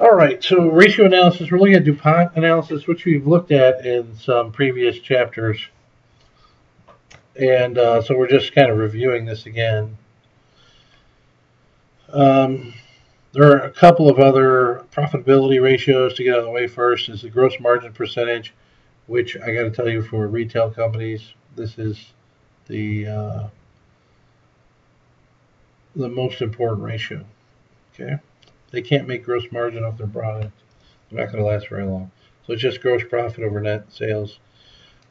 All right, so ratio analysis, we're looking at DuPont analysis, which we've looked at in some previous chapters. And so we're just kind of reviewing this again. Um, there are a couple of other profitability ratios to get out of the way. First is the gross margin percentage, which I got to tell you, for retail companies, this is the the most important ratio. Okay, they can't make gross margin off their product; they're not going to last very long. So it's just gross profit over net sales.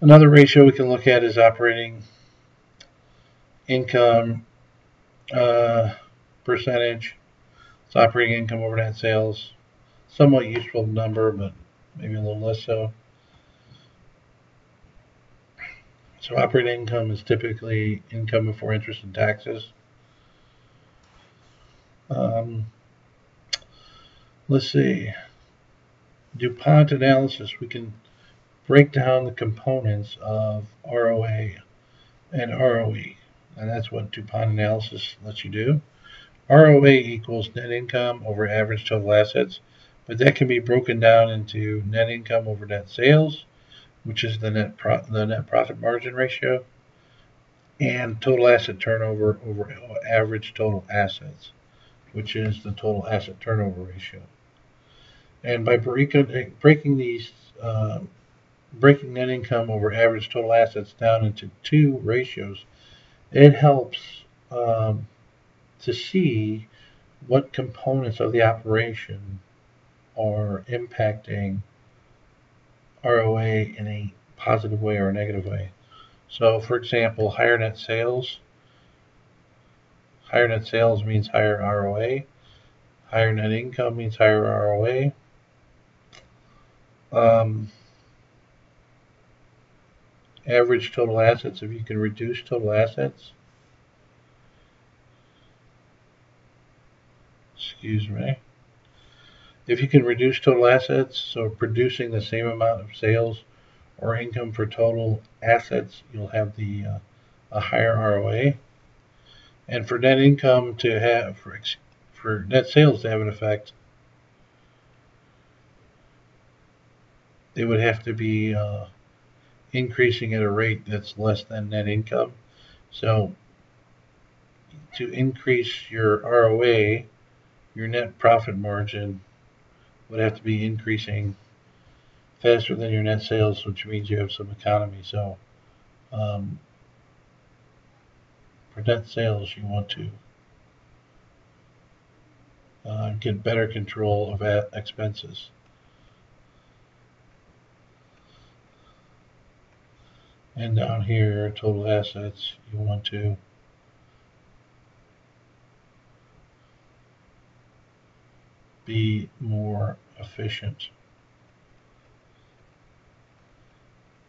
Another ratio we can look at is operating income percentage. It's operating income over net sales. Somewhat useful number, but maybe a little less so. So operating income is typically income before interest and taxes. Um, let's see. DuPont analysis. We can break down the components of ROA and ROE. And that's what DuPont analysis lets you do. ROA equals net income over average total assets, but that can be broken down into net income over net sales, which is the net profit margin ratio, and total asset turnover over average total assets, which is the total asset turnover ratio. And by breaking these breaking net income over average total assets down into two ratios, it helps to see what components of the operation are impacting ROA in a positive way or a negative way. So, for example, higher net sales means higher ROA. Higher net income means higher ROA. Um, average total assets, if you can reduce total assets, excuse me, if you can reduce total assets, so producing the same amount of sales or income for total assets, you'll have a higher ROA. And for net income to have, for net sales to have an effect, they would have to be increasing at a rate that's less than net income. So to increase your ROA, your net profit margin would have to be increasing faster than your net sales, which means you have some economy. So um, for net sales, you want to get better control of expenses. And down here, total assets, you want to be more efficient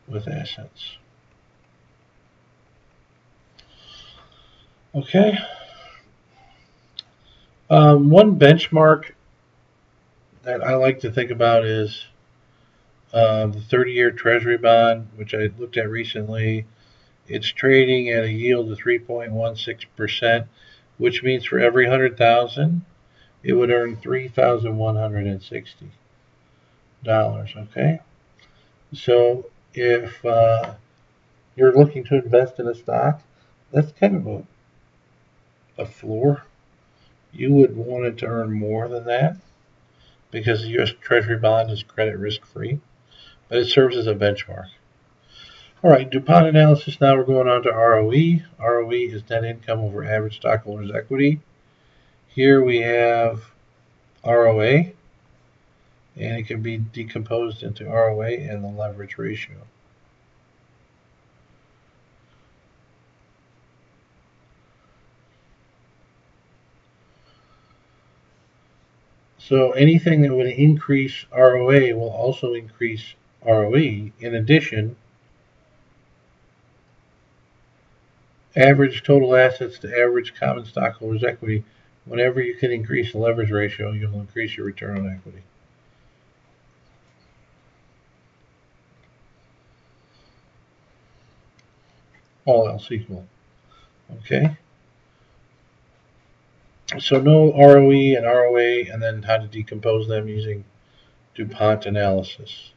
with assets. Okay. One benchmark that I like to think about is the 30-year Treasury bond, which I looked at recently. It's trading at a yield of 3.16%, which means for every 100,000, it would earn $3,160. Okay, so if you're looking to invest in a stock, that's kind of a floor. You would want it to earn more than that because the U.S. Treasury bond is credit risk free, but it serves as a benchmark. All right, DuPont analysis. Now we're going on to ROE. ROE is net income over average stockholders' equity. Here we have ROA, and it can be decomposed into ROA and the leverage ratio. So anything that would increase ROA will also increase ROE. In addition, average total assets to average common stockholders' equity. Whenever you can increase the leverage ratio, you'll increase your return on equity. All else equal. Okay. So no ROE and ROA, and then how to decompose them using DuPont analysis.